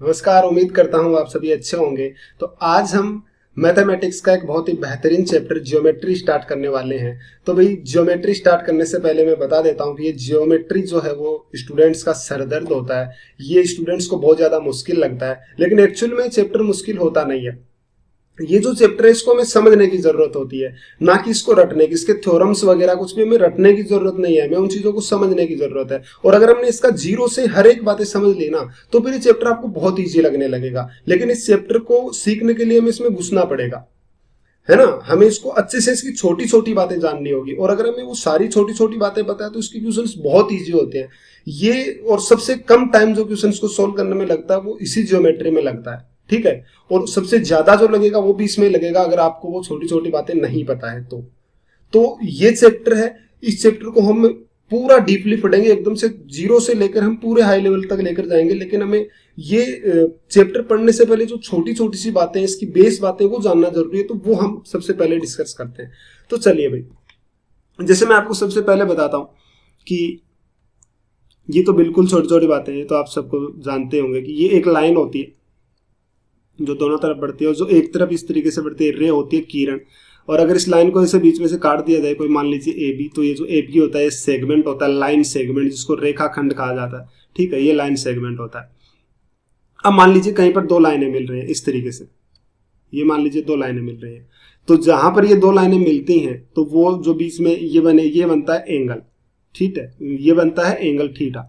नमस्कार। उम्मीद करता हूँ आप सभी अच्छे होंगे। तो आज हम मैथमेटिक्स का एक बहुत ही बेहतरीन चैप्टर ज्योमेट्री स्टार्ट करने वाले हैं। तो भाई ज्योमेट्री स्टार्ट करने से पहले मैं बता देता हूँ कि ये ज्योमेट्री जो है वो स्टूडेंट्स का सरदर्द होता है। ये स्टूडेंट्स को बहुत ज़्यादा मुश्किल लगता है, लेकिन एक्चुअल में चैप्टर मुश्किल होता नहीं है। ये जो चैप्टर है इसको हमें समझने की जरूरत होती है, ना कि इसको रटने की। इसके थ्योरम्स वगैरह कुछ भी हमें रटने की जरूरत नहीं है, हमें उन चीजों को समझने की जरूरत है। और अगर हमने इसका जीरो से हर एक बातें समझ ली ना, तो फिर ये चैप्टर आपको बहुत ईजी लगने लगेगा। लेकिन इस चैप्टर को सीखने के लिए हमें इसमें घुसना पड़ेगा, है ना। हमें इसको अच्छे से इसकी छोटी छोटी बातें जाननी होगी, और अगर हमें वो सारी छोटी छोटी बातें पता है तो इसके क्वेश्चंस बहुत इजी होते हैं। ये और सबसे कम टाइम जो क्वेश्चंस को सोल्व करने में लगता है वो इसी ज्योमेट्री में लगता है, ठीक है। और सबसे ज्यादा जो लगेगा वो भी इसमें लगेगा, अगर आपको वो छोटी छोटी बातें नहीं पता है तो ये चैप्टर है। इस चैप्टर को हम पूरा डीपली पढ़ेंगे, एकदम से जीरो से लेकर हम पूरे हाई लेवल तक लेकर जाएंगे। लेकिन हमें ये चैप्टर पढ़ने से पहले जो छोटी छोटी सी बातें, इसकी बेस बातें को जानना जरूरी है, तो वो हम सबसे पहले डिस्कस करते हैं। तो चलिए भाई, जैसे मैं आपको सबसे पहले बताता हूं कि ये तो बिल्कुल छोटी छोटी बातें हैं, तो आप सबको जानते होंगे कि ये एक लाइन होती है जो दोनों तरफ बढ़ती है, और जो एक तरफ इस तरीके से बढ़ती है, रे होती है किरण। और अगर इस लाइन को ऐसे बीच में से काट दिया जाए, कोई मान लीजिए ए बी, तो ये जो ए बी होता है सेगमेंट होता है, लाइन सेगमेंट, जिसको रेखाखंड कहा जाता है, ठीक है। ये लाइन सेगमेंट होता है। अब मान लीजिए कहीं पर दो लाइनें मिल रही हैं इस तरीके से, ये मान लीजिए दो लाइनें मिल रही हैं, तो जहां पर ये दो लाइनें मिलती हैं तो वो जो बीच में ये बनता है एंगल, ठीक है। ये बनता है एंगल थीटा।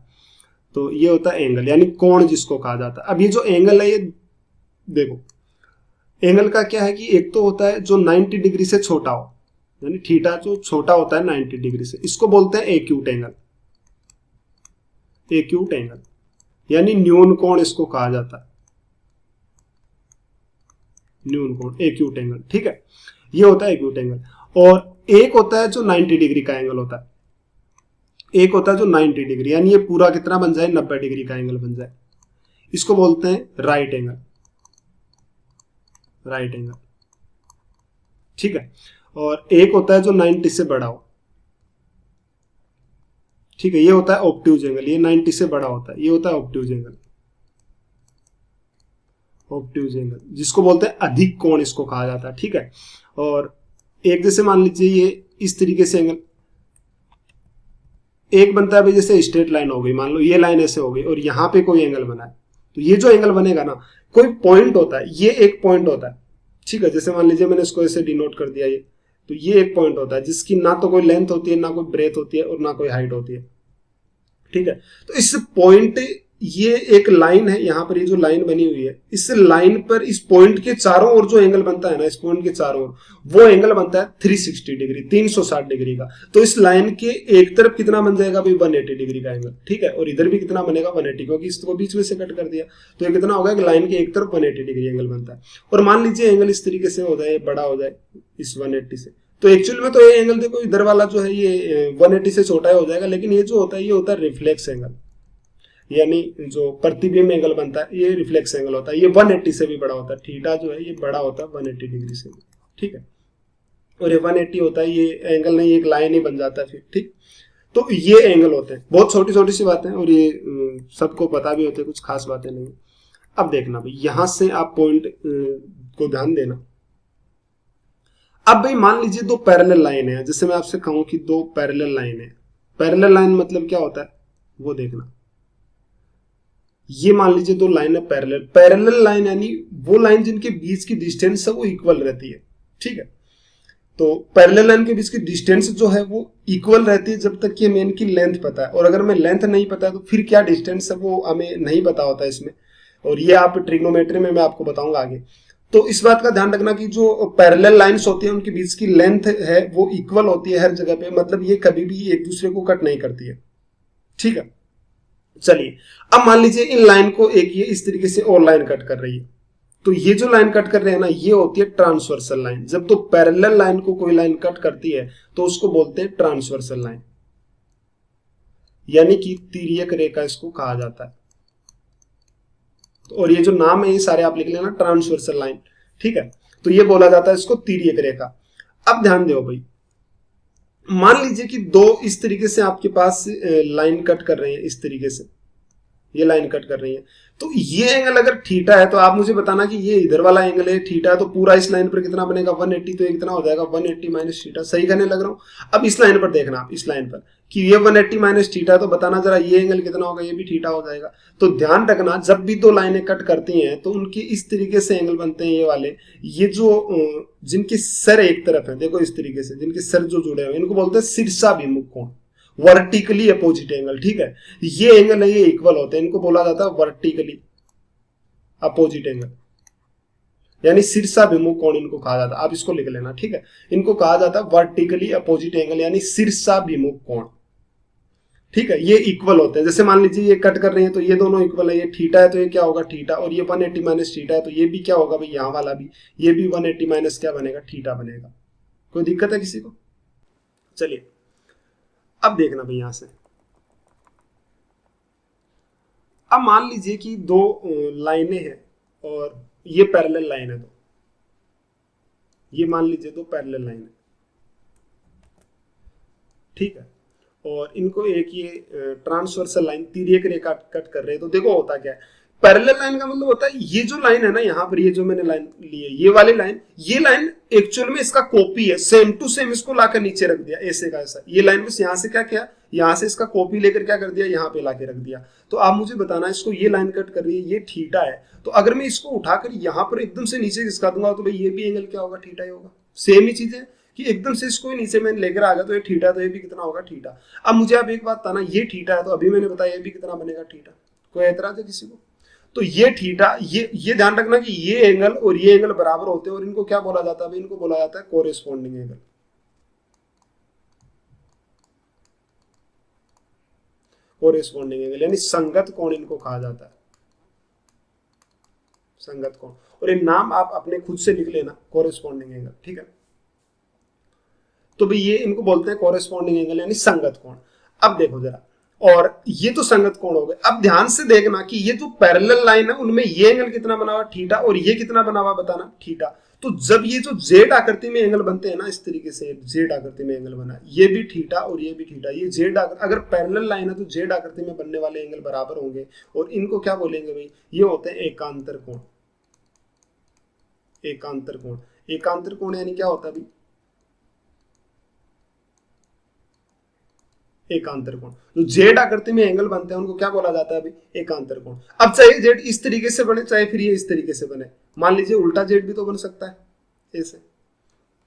तो ये होता है एंगल, यानी कोण जिसको कहा जाता है। अब ये जो एंगल है, ये देखो, एंगल का क्या है कि एक तो होता है जो 90 डिग्री से छोटा हो, यानी थीटा जो छोटा होता है 90 डिग्री से, इसको बोलते हैं एक्यूट एंगल। एक्यूट एंगल यानी न्यून कोण इसको कहा जाता है, न्यून कोण, एक्यूट एंगल, ठीक है। ये होता है एक्यूट एंगल। और एक होता है जो 90 डिग्री का एंगल होता है, एक होता है जो 90 डिग्री, यानी ये पूरा कितना बन जाए, 90 डिग्री का एंगल बन जाए, इसको बोलते हैं राइट एंगल, राइट एंगल, ठीक है। और एक होता है जो 90 से बड़ा हो, ठीक है, ये होता है ऑब्ट्यूज एंगल। ये 90 से बड़ा होता है, ये होता है ऑब्ट्यूज एंगल, ऑब्ट्यूज एंगल, जिसको बोलते हैं अधिक कोण इसको कहा जाता है, ठीक है। और एक जैसे मान लीजिए ये इस तरीके से एंगल एक बनता है भाई, जैसे स्ट्रेट लाइन हो गई, मान लो ये लाइन ऐसे हो गई और यहां पे कोई एंगल बना है, तो ये जो एंगल बनेगा ना, कोई पॉइंट होता है, ये एक पॉइंट होता है, ठीक है। जैसे मान लीजिए मैंने इसको ऐसे डिनोट कर दिया, ये तो ये एक पॉइंट होता है जिसकी ना तो कोई लेंथ होती है, ना कोई ब्रेथ होती है, और ना कोई हाइट होती है, ठीक है। तो इस पॉइंट, ये एक लाइन है, यहां पर ये जो लाइन बनी हुई है, इस लाइन पर इस पॉइंट के चारों ओर जो एंगल बनता है ना, इस पॉइंट के चारों ओर वो एंगल बनता है 360 डिग्री, 360 डिग्री का। तो इस लाइन के एक तरफ कितना बन जाएगा भाई, 180 डिग्री का एंगल, ठीक है। और इधर भी कितना बनेगा, 180, क्योंकि इसको बीच में से कट कर दिया, तो ये कितना होगा कि लाइन के एक तरफ 180 डिग्री एंगल बनता है। और मान लीजिए एंगल इस तरीके से हो जाए, बड़ा हो जाए इस 180 से, तो एक्चुअल में तो ये एंगल देखो, इधर वाला जो है ये 180 से छोटा हो जाएगा, लेकिन ये जो होता है ये होता है रिफ्लेक्स एंगल, यानी जो प्रतिबिंब एंगल बनता है ये रिफ्लेक्स एंगल होता है। ये 180 से भी बड़ा होता है, थीटा जो है ये बड़ा होता है 180 डिग्री से, ठीक है। और ये 180 होता है, ये एंगल नहीं, एक लाइन ही बन जाता है फिर, ठीक। तो ये एंगल होते हैं, बहुत छोटी छोटी सी बातें, और ये सबको पता भी होते हैं, कुछ खास बातें नहीं। अब देखना भाई, यहां से आप पॉइंट को ध्यान देना। अब भाई मान लीजिए दो पैरेलल लाइन है, जैसे मैं आपसे कहूं कि दो पैरेलल लाइन है। पैरेलल लाइन मतलब क्या होता है वो देखना। ये मान लीजिए दो लाइन है पैरेलल, पैरेलल लाइन यानी वो लाइन जिनके बीच की डिस्टेंस है वो इक्वल रहती है, ठीक है। तो पैरेलल लाइन के बीच की डिस्टेंस जो है वो इक्वल रहती है जब तक कि हमें इनकी लेंथ पता है। और अगर हमें लेंथ नहीं पता है तो फिर क्या डिस्टेंस है वो हमें नहीं पता होता है इसमें, और ये आप ट्रिग्नोमेट्री में मैं आपको बताऊंगा आगे। तो इस बात का ध्यान रखना कि जो पैरेलल लाइंस होती है उनके बीच की लेंथ है वो इक्वल होती है हर जगह पे, मतलब ये कभी भी एक दूसरे को कट नहीं करती है, ठीक है। चलिए, अब मान लीजिए इन लाइन को एक ये इस तरीके से और लाइन कट कर रही है, तो ये जो लाइन कट कर रहे हैं ना, ये होती है ट्रांसवर्सल लाइन। जब तो पैरेलल लाइन को कोई लाइन कट करती है तो उसको बोलते हैं ट्रांसवर्सल लाइन, यानी कि तिर्यक रेखा इसको कहा जाता है। और ये जो नाम है ये सारे आप लिख लेना, ट्रांसवर्सल लाइन, ठीक है। तो ये बोला जाता है इसको तिर्यक रेखा। अब ध्यान दो भाई, मान लीजिए कि दो इस तरीके से आपके पास लाइन कट कर रहे हैं, इस तरीके से ये लाइन कट कर रही है, तो ये एंगल अगर थीटा है तो आप मुझे बताना कि ये इधर वाला एंगल है थीटा है, तो पूरा इस लाइन पर कितना बनेगा 180, तो ये कितना हो जाएगा 180 माइनस थीटा। सही करने लग रहा हूँ। अब इस लाइन पर देखना, आप इस लाइन पर कि ये 180 माइनस थीटा, तो बताना जरा ये एंगल कितना होगा, ये भी थीटा हो जाएगा। तो ध्यान रखना जब भी दो लाइनें कट करती हैं तो उनकी इस तरीके से एंगल बनते हैं, ये वाले, ये जो जिनकी सर एक तरफ है, देखो इस तरीके से जिनके सर जो जुड़े हुए इनको बोलते हैं शीर्षाभिमुख कोण, वर्टिकली अपोजिट एंगल। ठीक है, ये एंगल है ये इक्वल होते हैं, इनको बोला जाता है वर्टिकली अपोजिट एंगल, यानी शीर्षाभिमुख कोण इनको कहा जाता है। आप इसको लिख लेना, ठीक है, इनको कहा जाता है वर्टिकली अपोजिट एंगल यानी शीर्षाभिमुख कोण। ठीक है, ये इक्वल होते हैं। जैसे मान लीजिए ये कट कर रहे हैं तो ये दोनों इक्वल है, ये थीटा है तो ये क्या होगा थीटा, और ये 180 माइनस थीटा है तो ये भी क्या होगा भाई, यहाँ वाला भी, ये भी 180 माइनस क्या बनेगा, थीटा बनेगा। कोई दिक्कत है किसी को? चलिए अब देखना भाई, यहां से अब मान लीजिए कि दो लाइनें हैं और ये पैरेलल लाइन है, तो ये मान लीजिए दो पैरेलल लाइन है, ठीक है, और इनको एक ये ट्रांसवर्सल लाइन तिर्यक रेखा कट कर रहे हैं। तो देखो होता क्या है, पैरेलल लाइन का मतलब होता है ये जो लाइन है ना, यहाँ पर ये जो मैंने लाइन ली है, ये वाली लाइन, ये लाइन एक्चुअल में इसका कॉपी है, सेम टू सेम इसको लाकर नीचे रख दिया ऐसे का ऐसा। ये लाइन बस यहाँ से क्या किया, यहाँ से इसका कॉपी लेकर क्या कर दिया, यहाँ पे लाके रख दिया। तो आप मुझे बताना, इसको ये लाइन कट कर रही है, ये थीटा है, तो अगर मैं इसको उठाकर यहाँ पर एकदम से नीचे खिसका दूंगा तो भाई ये भी एंगल क्या होगा, थीटा ही होगा। सेम ही चीज है कि एकदम से इसको नीचे मैंने लेकर आ गया तो ये थीटा, तो ये भी कितना होगा थीटा। अब मुझे आप एक बात बताना, ये थीटा है तो अभी मैंने बताया ये भी कितना बनेगा थीटा। कोई एतराज है किसी को? तो ये थीटा, ये ध्यान रखना कि ये एंगल और ये एंगल बराबर होते हैं और इनको क्या बोला जाता है, इनको बोला जाता है कोरेस्पोंडिंग एंगल। कोरेस्पोंडिंग एंगल यानी संगत कोण इनको कहा जाता है, संगत कोण। और ये नाम आप अपने खुद से लिख लेना, कोरेस्पोंडिंग एंगल, ठीक है। तो भाई ये इनको बोलते हैं कोरेस्पोंडिंग एंगल यानी संगत कोण। अब देखो जरा, और ये तो संगत कोण हो गए। अब ध्यान से देखना कि ये जो पैरेलल लाइन है उनमें ये एंगल कितना बना हुआ थीटा और ये कितना बना हुआ बताना थीटा। तो जब ये जो जेड आकृति में एंगल बनते हैं ना, इस तरीके से जेड आकृति में एंगल बना, ये भी थीटा और ये भी थीटा, ये जेड अगर पैरेलल लाइन है तो जेड आकृति में बनने वाले एंगल बराबर होंगे और इनको क्या बोलेंगे भाई, ये होते हैं एकांतर कोण। एकांतर कोण, एकांतर कोण यानी क्या होता है भाई, एकांतर कोण। जो जेड आकृति में एंगल बनते हैं उनको क्या बोला जाता है अभी, एकांतर कोण। अब चाहे जेड इस तरीके से बने, चाहे फिर ये इस तरीके से बने, मान लीजिए उल्टा जेड भी तो बन सकता है ऐसे।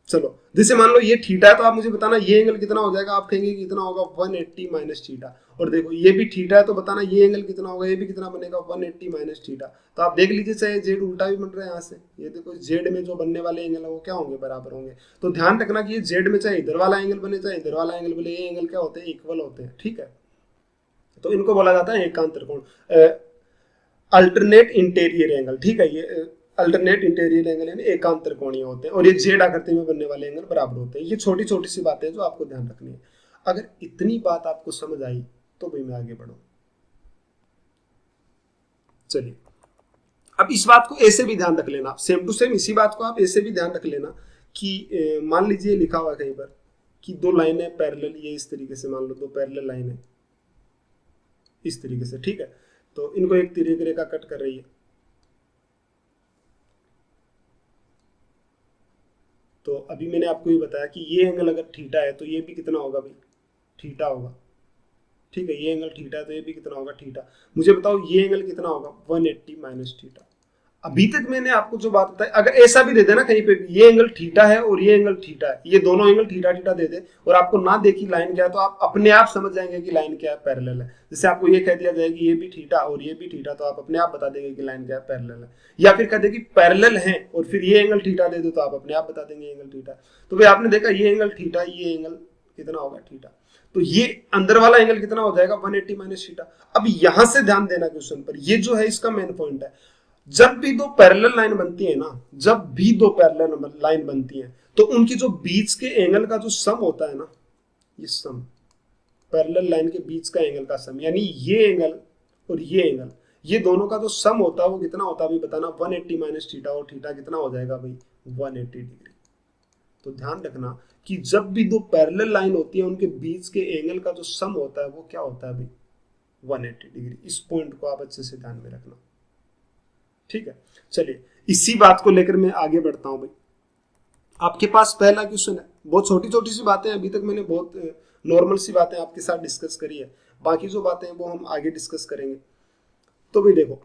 चलो जैसे मान लो ये थीटा है तो आप मुझे बताना ये एंगल कितना हो जाएगा, आप कहेंगे कितना होगा 180 माइनस थीटा। और देखो ये भी थीटा है तो बताना ये एंगल कितना होगा, ये भी कितना बनेगा 180 माइनस थीटा। तो आप देख लीजिए चाहे जेड उल्टा भी बन रहा है यहाँ से, ये देखो जेड में जो बनने वाले एंगल है वो क्या होंगे, बराबर होंगे। तो ध्यान रखना कि ये जेड में चाहे इधर वाला एंगल बने चाहे इधर वाला एंगल बने, ये एंगल क्या होते हैं, इक्वल होते हैं, ठीक है। तो इनको बोला जाता है एकांतर कोण, अल्टरनेट इंटीरियर एंगल, ठीक है। ये अल्टरनेट इंटीरियर एंगल यानी एकांतर कोणीय होते हैं और ये जेड आकृति में बनने वाले एंगल बराबर होते हैं। ये छोटी छोटी सी बातें जो आपको ध्यान रखनी है। अगर इतनी बात आपको समझ आई तो भाई मैं आगे बढ़ूं। चलिए अब इस बात को ऐसे भी ध्यान रख लेना, सेम टू सेम इसी बात को आप ऐसे भी ध्यान रख लेना कि मान लीजिए लिखा हुआ कहीं पर कि दो लाइनें पैरेलल, ये इस तरीके से मान लो दो पैरेलल लाइन है इस तरीके से, ठीक है। तो इनको एक तिर्यक रेखा कट कर रही है। तो अभी मैंने आपको ये बताया कि ये एंगल अगर थीटा है तो ये भी कितना होगा भाई, थीटा होगा, ठीक है। ये एंगल थीटा है तो ये भी कितना होगा, थीटा। मुझे बताओ ये एंगल कितना होगा, 180 माइनस थीटा। अभी तक मैंने आपको जो बात बताई, अगर ऐसा भी दे देना कहीं पे भी ये एंगल थीटा है और ये एंगल थीटा है, ये दोनों एंगल थीटा थीटा दे दे और आपको ना देखी लाइन क्या है, तो आप अपने आप समझ जाएंगे कि लाइन क्या है, पैरेलल है। जैसे आपको ये कह दिया जाएगा ये भी थीटा और ये भी थीटा, तो आप अपने आप बता देंगे कि लाइन क्या है, पैरेलल है। या फिर कह दे कि पैरेलल है और फिर ये एंगल थीटा दे दो तो आप अपने आप बता देंगे एंगल थीटा। तो भाई आपने देखा ये एंगल थीटा, ये एंगल कितना होगा, थीटा। तो ये अंदर वाला एंगल कितना हो जाएगा, 180 माइनस थीटा। अब यहां से ध्यान देना क्वेश्चन पर, ये जो है इसका मेन पॉइंट है। जब भी दो पैरेलल लाइन बनती है ना, जब भी दो पैरेलल लाइन बनती है तो उनकी जो बीच के एंगल का जो सम होता है ना, ये सम, पैरेलल लाइन के बीच का एंगल का सम, यानी ये एंगल और ये एंगल, ये दोनों का जो सम होता है वो कितना होता है भाई बताना, 180 माइनस थीटा, और थीटा कितना हो जाएगा भाई 180 डिग्री। तो ध्यान रखना कि जब भी दो पैरेलल लाइन होती है उनके बीच के एंगल का जो सम होता है वो क्या होता है भाई 180 डिग्री। इस पॉइंट को आप अच्छे से ध्यान में रखना। ठीक है, चलिए इसी बात को लेकर मैं आगे बढ़ता हूं भाई। आपके पास पहला क्वेश्चन है, बहुत छोटी छोटी सी बातें अभी तक मैंने बहुत नॉर्मल सी बातें आपके साथ डिस्कस करी है, बाकी जो बातें हैं वो हम आगे डिस्कस करेंगे। तो भाई देखो,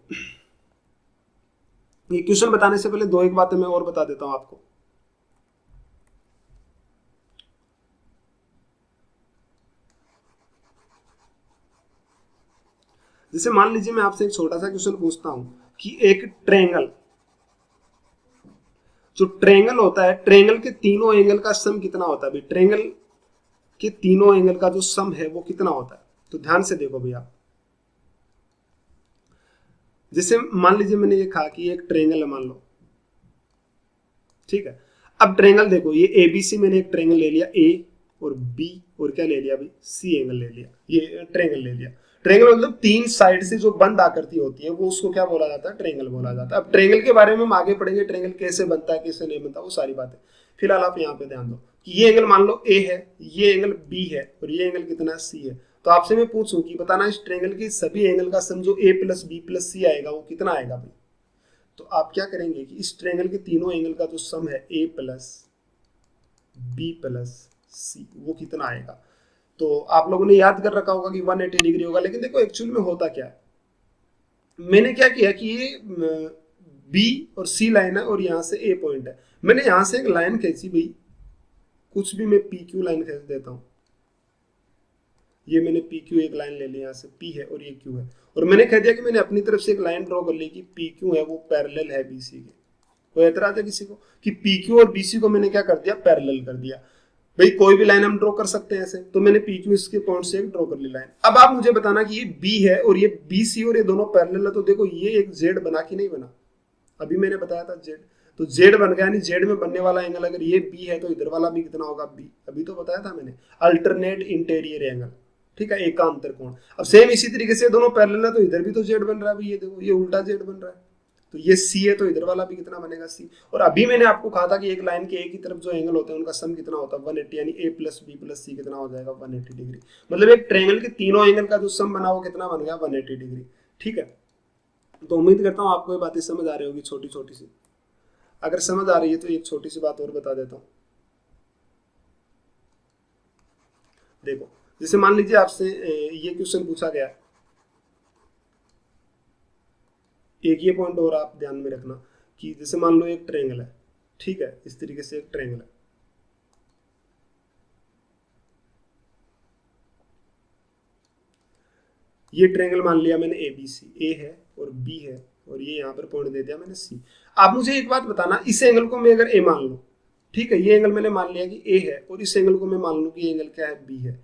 ये क्वेश्चन बताने से पहले दो एक बातें मैं और बता देता हूं आपको। जैसे मान लीजिए मैं आपसे एक छोटा सा क्वेश्चन पूछता हूं कि एक ट्रेंगल, जो ट्रेंगल होता है, ट्रेंगल के तीनों एंगल का सम कितना होता है भाई, ट्रेंगल के तीनों एंगल का जो सम है वो कितना होता है। तो ध्यान से देखो भैया, जैसे मान लीजिए मैंने ये कहा कि एक ट्रेंगल है मान लो, ठीक है। अब ट्रेंगल देखो, ये एबीसी मैंने एक ट्रेंगल ले लिया, ए और बी और क्या ले लिया भाई, सी एंगल ले लिया, ये ट्रेंगल ले लिया। ट्रेंगल मतलब तीन साइड से जो बंद आकृति होती है वो उसको क्या बोला जाता है, ट्रेंगल बोला जाता है। अब ट्रेंगल के बारे में हम आगे पढ़ेंगे, ट्रेंगल कैसे बनता है कैसे नहीं बनता, वो सारी बातें। फिलहाल आप यहाँ पे ध्यान दो कि ये एंगल मान लो ए है, ये एंगल बी है और ये एंगल कितना सी है। तो आपसे मैं पूछूं कि बताना इस ट्रेंगल के सभी एंगल का सम जो ए प्लस बी प्लस सी आएगा वो कितना आएगा भाई। तो आप क्या करेंगे कि इस ट्रेंगल के तीनों एंगल का जो सम है ए प्लस बी प्लस सी वो कितना आएगा। तो आप लोगों ने याद कर रखा होगा कि 180 डिग्री होगा, लेकिन देखो एक्चुअल में होता क्या है, मैंने क्या किया कि ये बी और सी लाइन है और यहां से ए पॉइंट है, मैंने यहां से एक लाइन खींची भाई, कुछ भी मैं पी क्यू लाइन खींच देता हूं, ये मैंने पी क्यू एक लाइन ले ली, यहां से पी है और ये क्यू है, और मैंने कह दिया कि मैंने अपनी तरफ से एक लाइन ड्रॉ कर ली कि पी क्यू है वो पैरेलल है बीसी के। कोई एतराज है किसी को कि पी क्यू और बीसी को मैंने क्या कर दिया, पैरेलल कर दिया। भाई कोई भी लाइन हम ड्रॉ कर सकते हैं ऐसे, तो मैंने पी क्यू इसके पॉइंट से एक ड्रॉ कर ली लाइन। अब आप मुझे बताना कि ये बी है और ये बी सी और ये दोनों पैरेलल है, तो देखो ये एक जेड बना कि नहीं बना, अभी मैंने बताया था जेड, तो जेड बन गया, यानी जेड में बनने वाला एंगल अगर ये बी है तो इधर वाला भी कितना होगा बी, अभी तो बताया था मैंने, अल्टरनेट इंटीरियर एंगल, ठीक है, एकांतर कोण। अब सेम इसी तरीके से दोनों पैरेलल है तो इधर भी तो जेड बन रहा है, ये देखो ये उल्टा जेड बन रहा है, तो ये सी है तो इधर वाला भी कितना बनेगा सी। और अभी मैंने आपको कहा था कि एक लाइन के एक ही तरफ जो एंगल होते हैं उनका सम कितना होता है 180, यानी ए प्लस बी प्लस सी कितना हो जाएगा 180 डिग्री। मतलब एक ट्रायंगल के तीनों एंगल का जो सम बना वो कितना बन गया 180 डिग्री, ठीक है। तो उम्मीद करता हूँ आपको ये बातें समझ आ रही होगी छोटी छोटी सी। अगर समझ आ रही है तो एक छोटी सी बात और बता देता हूँ। देखो जैसे मान लीजिए आपसे ये क्वेश्चन पूछा गया, एक ये पॉइंट और आप ध्यान में रखना कि जैसे मान लो एक ट्रायंगल है, ठीक है, इस तरीके से एक ट्रायंगल है, ये ट्रायंगल मान लिया मैंने ए बी सी, ए है और बी है और ये यहाँ पर पॉइंट दे दिया मैंने सी। आप मुझे एक बात बताना, इस एंगल को मैं अगर ए मान लूं, ठीक है, ये एंगल मैंने मान लिया कि ए है और इस एंगल को मैं मान लूं कि ये एंगल क्या है बी है,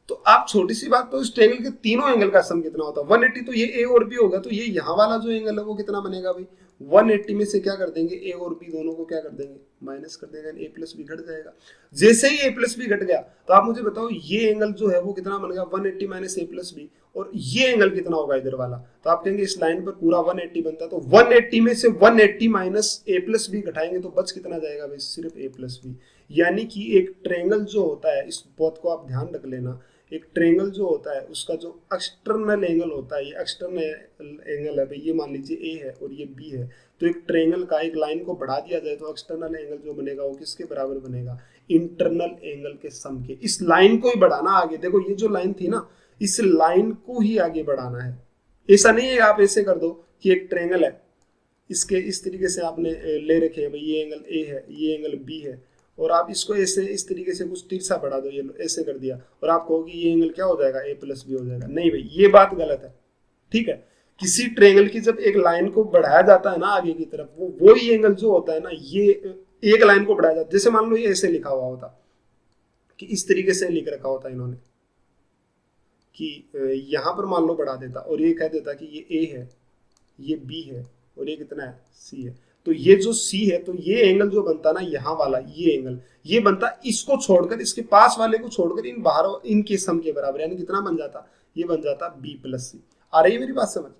तो आप छोटी सी बात, तो इस ट्रायंगल के तीनों एंगल का सम कितना होता है 180, तो ये ए और बी होगा, तो ये यहाँ वाला जो एंगल है वो कितना बनेगा भाई 180 में से क्या कर देंगे ए और बी दोनों को क्या कर देंगे माइनस कर देंगे, ए प्लस बी घट जाएगा। जैसे ही ए प्लस बी घट गया तो आप मुझे बताओ ये एंगल जो है वो कितना बन गया 180 माइनस ए प्लस बी, और ये एंगल कितना होगा इधर वाला, तो आप कहेंगे इस लाइन पर पूरा 180 बनता है, तो 180 में से 180 माइनस ए प्लस बी घटाएंगे तो बच कितना जाएगा भाई सिर्फ ए प्लस बी। यानी कि एक ट्रायंगल जो होता है, इस बात को आप ध्यान रख लेना, एक ट्रायंगल जो होता है उसका जो एक्सटर्नल एंगल होता है, ये एक्सटर्नल एंगल है भाई, ये मान लीजिए ए है और ये बी है, तो एक ट्रायंगल का एक लाइन को बढ़ा दिया जाए तो एक्सटर्नल एंगल जो बनेगा वो किसके बराबर बनेगा इंटरनल एंगल के सम के। इस लाइन को ही बढ़ाना आगे, देखो ये जो लाइन थी ना, इस लाइन को ही आगे बढ़ाना है। ऐसा नहीं है आप ऐसे कर दो कि एक ट्रायंगल है, इसके इस तरीके से आपने ले रखे हैं भाई, ये एंगल ए है ये एंगल बी है, और आप इसको ऐसे इस तरीके से कुछ तिरछा बढ़ा दो, ये ऐसे कर दिया और आप कहो कि ये एंगल क्या हो जाएगा ए प्लस बी हो जाएगा, नहीं भाई ये बात गलत है, ठीक है। किसी ट्रायंगल की जब एक लाइन को बढ़ाया जाता है ना आगे की तरफ, वो ही एंगल जो होता है ना, ये एक लाइन को बढ़ाया जाता है। जैसे मान लो ये ऐसे लिखा हुआ होता कि इस तरीके से लिख रखा होता इन्होंने कि यहां पर मान लो बढ़ा देता और ये कह देता कि ये ए है ये बी है और ये कितना है सी है, तो ये जो सी है तो ये एंगल जो बनता ना यहाँ वाला ये एंगल ये बनता, इसको छोड़कर इसके पास वाले को छोड़कर इन बाहर इनके सम के बराबर, यानी कितना बन जाता, ये बन जाता बी प्लस सी। आ रही है मेरी बात समझ।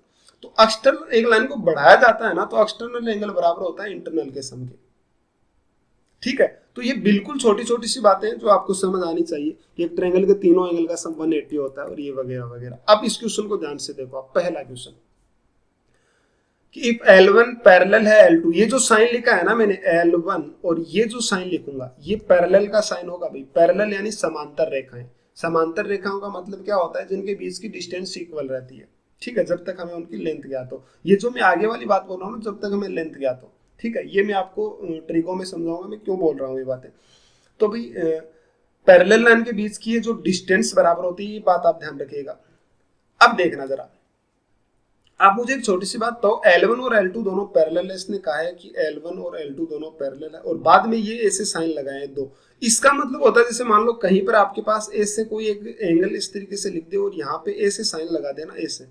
तो एक्सटर्नल एक लाइन को बढ़ाया जाता है ना तो एक्सटर्नल एंगल बराबर होता है इंटरनल के सम के, ठीक है। तो ये बिल्कुल छोटी छोटी सी बातें हैं जो आपको समझ आनी चाहिए। एक ट्रायंगल के तीनों एंगल का सम 180 होता है और ये वगैरह वगैरह। अब इस क्वेश्चन को ध्यान से देखो, आप पहला क्वेश्चन कि इफ L1 पैरेलल है L2, ये जो साइन लिखा है ना मैंने L1 और ये जो साइन लिखूंगा ये पैरेलल का साइन होगा भाई। पैरेलल यानी समांतर रेखाएं। समांतर रेखाओं का मतलब क्या होता है, जिनके बीच की डिस्टेंस इक्वल रहती है, ठीक है, जब तक हमें उनकी लेंथ ज्ञात हो। ये जो मैं आगे वाली बात बोल रहा हूँ ना, जब तक हमें लेंथ ज्ञात हो, ठीक है, ये मैं आपको ट्रिको में समझाऊंगा मैं क्यों बोल रहा हूँ ये बातें। तो भाई पैरेलल लाइन के बीच की ये जो डिस्टेंस बराबर होती है, ये बात आप ध्यान रखिएगा। अब देखना जरा, आप मुझे एक छोटी सी बात तो, L1 और L2 दोनों पैरेलल है, इसने कहा है कि L1 और L2 दोनों पैरेलल है, और बाद में ये ऐसे साइन लगाए हैं दो। इसका मतलब होता है जैसे मान लो कहीं पर आपके पास ऐसे कोई एक एंगल इस तरीके से लिख दे और यहाँ पे ऐसे साइन लगा देना ऐसे,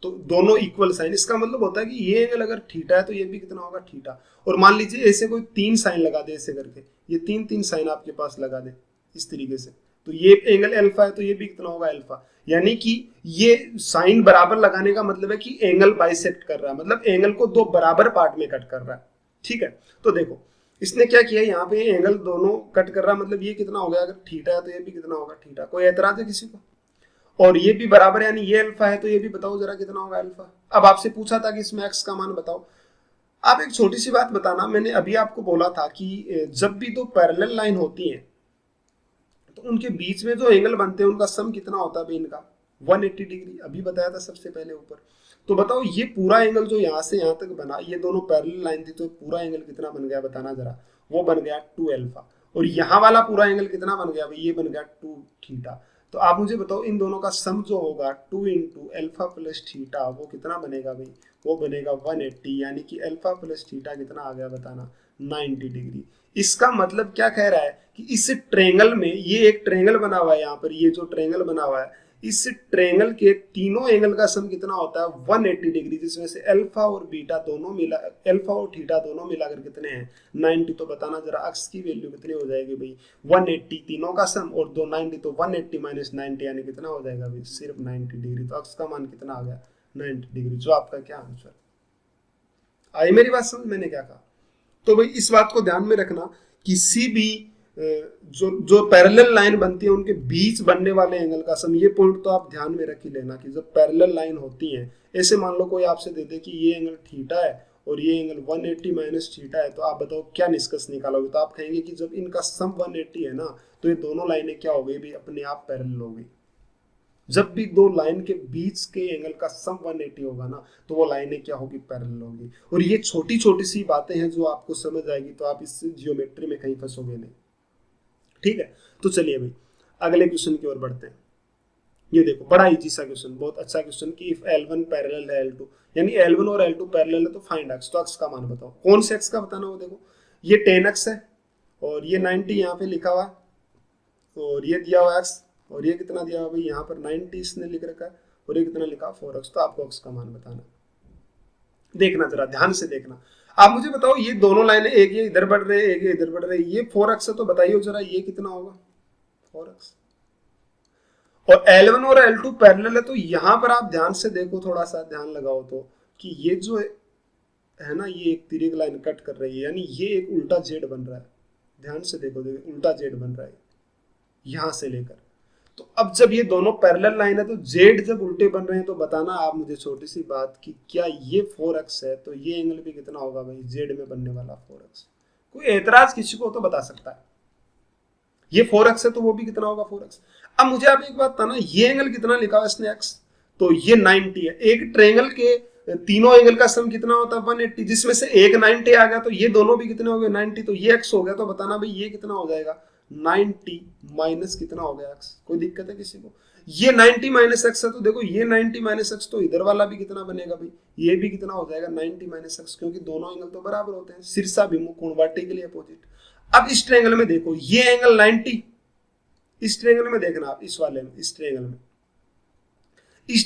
तो दोनों इक्वल साइन, इसका मतलब होता है कि ये एंगल अगर थीटा है तो ये भी कितना होगा थीटा। और मान लीजिए ऐसे कोई तीन साइन लगा दे ऐसे करके, ये तीन तीन साइन आपके पास लगा दे इस तरीके से, तो ये एंगल अल्फा है तो ये भी कितना होगा अल्फा। यानी कि ये साइन बराबर लगाने का मतलब है कि एंगल बाइसेक्ट कर रहा है, मतलब एंगल को दो बराबर पार्ट में कट कर रहा है, ठीक है। तो देखो इसने क्या किया, यहाँ पे एंगल दोनों कट कर रहा है, मतलब ये कितना हो गया, अगर थीटा है तो ये भी कितना होगा थीटा। कोई एतराज है किसी को? और ये भी बराबर यानी ये अल्फा है तो ये भी बताओ जरा कितना होगा अल्फा। अब आपसे पूछा था कि इसमें एक्स का मान बताओ। आप एक छोटी सी बात बताना, मैंने अभी आपको बोला था कि जब भी दो पैरेलल लाइन होती है तो उनके बीच में जो एंगल बनते हैं उनका सम कितना होता है इनका 180 डिग्री, अभी बताया था सबसे पहले ऊपर। तो बताओ ये पूरा एंगल जो यहाँ से यहाँ तक बना, ये दोनों पैरेलल लाइन थी, तो पूरा एंगल कितना बन गया बताना जरा। वो बन गया 2 अल्फा। और यहाँ वाला पूरा एंगल कितना बन गया भाई, ये बन गया 2 थीटा। तो आप मुझे बताओ इन दोनों का सम जो होगा 2 इंटू अल्फा प्लस थीटा, वो कितना बनेगा भाई, वो बनेगा 180। यानी कि अल्फा प्लस थीटा कितना आ गया बताना, 90 डिग्री। इसका मतलब क्या कह रहा है कि इस ट्रेंगल में, ये एक ट्रेंगल बना हुआ है यहाँ पर, ये जो ट्रेंगल बना हुआ है, इस ट्रेंगल के तीनों एंगल का सम कितना होता है 180 डिग्री, जिसमें से अल्फा और बीटा दोनों मिला, अल्फा और थीटा दोनों मिलाकर कितने हैं 90। तो बताना जरा अक्स की वैल्यू कितनी हो जाएगी भाई 180, तीनों का सम और 290, तो 180 माइनस 90 यानी कितना हो जाएगा भाई सिर्फ 90 डिग्री। तो अक्स का मान कितना आ गया 90 डिग्री, जो आपका क्या आंसर। आई मेरी बात समझ मैंने क्या कहा? तो भाई इस बात को ध्यान में रखना, किसी भी जो जो पैरेलल लाइन बनती है उनके बीच बनने वाले एंगल का सम, ये पॉइंट तो आप ध्यान में रख ही लेना कि जब पैरेलल लाइन होती है, ऐसे मान लो कोई आपसे दे दे कि ये एंगल थीटा है और ये एंगल 180 माइनस थीटा है, तो आप बताओ क्या निष्कर्ष निकालोगे। तो आप कहेंगे कि जब इनका सम 180 है ना, तो ये दोनों लाइनें क्या हो गई भाई, अपने आप पैरेलल हो गई। जब भी दो लाइन के बीच के एंगल का सम 180 होगा ना, तो वो लाइनें क्या होगी, पैरेलल होगी। और ये छोटी छोटी सी बातें हैं जो आपको समझ आएगी, तो आप इस जियोमेट्री में कहीं फंसोगे नहीं, ठीक है। तो चलिए भाई अगले क्वेश्चन की ओर बढ़ते हैं। ये देखो बड़ा इजी सा क्वेश्चन, बहुत अच्छा क्वेश्चन कि इफ L1 पैरेलल है L2, यानी L1 और L2 पैरेलल है तो फाइंड एक्स। तो एक्स का मान बताओ, कौन से एक्स का बताना, वो देखो ये 10x है और ये 90 यहाँ पे लिखा हुआ और ये दिया हुआ एक्स, और ये कितना दिया हुआ भाई यहाँ पर 90 इसने लिख रखा है, और ये कितना लिखा 4x। तो आपको x का मान बताना। देखना जरा ध्यान से देखना, आप मुझे बताओ ये दोनों लाइनें, एक ये इधर बढ़ रहे एक ये इधर बढ़ रहे, ये 4x है, तो बताइए जरा ये कितना होगा 4x। और L1 और L2 पैरेलल है, तो यहां पर आप ध्यान से देखो, थोड़ा सा ध्यान लगाओ तो, कि ये जो है ना, ये एक तिरक लाइन कट कर रही है, यानी ये एक उल्टा जेड बन रहा है। ध्यान से देखो, देखो उल्टा जेड बन रहा है यहां से लेकर। तो अब जब ये दोनों पैरेलल लाइन है तो जेड जब उल्टे बन रहे हैं, तो बताना आप मुझे छोटी सी बात कि क्या ये 4x है, तो ये एंगल भी कितना होगा भाई जेड में बनने वाला 4x। कोई एतराज किसी को तो बता सकता है। ये 4x है तो वो भी कितना होगा 4x। अब मुझे आप एक बात बताना, ये एंगल कितना लिखा है इसने x, तो ये 90 है। एक ट्रायंगल के तीनों एंगल का सम कितना होता है 180, जिसमें से एक 90 आ गया, तो ये दोनों भी कितने हो गए 90, तो ये x हो गया। तो बताना भाई ये कितना हो जाएगा 90 माइनस कितना हो गया x। कोई दिक्कत है किसी को? ये 90 माइनस एक्स है, तो देखो ये 90 माइनस एक्स, तो इधर वाला भी कितना बनेगा भाई, ये भी कितना हो जाएगा 90 माइनस एक्स, क्योंकि दोनों एंगल तो बराबर होते हैं, शीर्षाभिमुख कोण वर्टिकली अपोजिट। अब इस ट्रायंगल में देखो ये एंगल 90, इस ट्रायंगल में देखना आप, इस वाले में, इस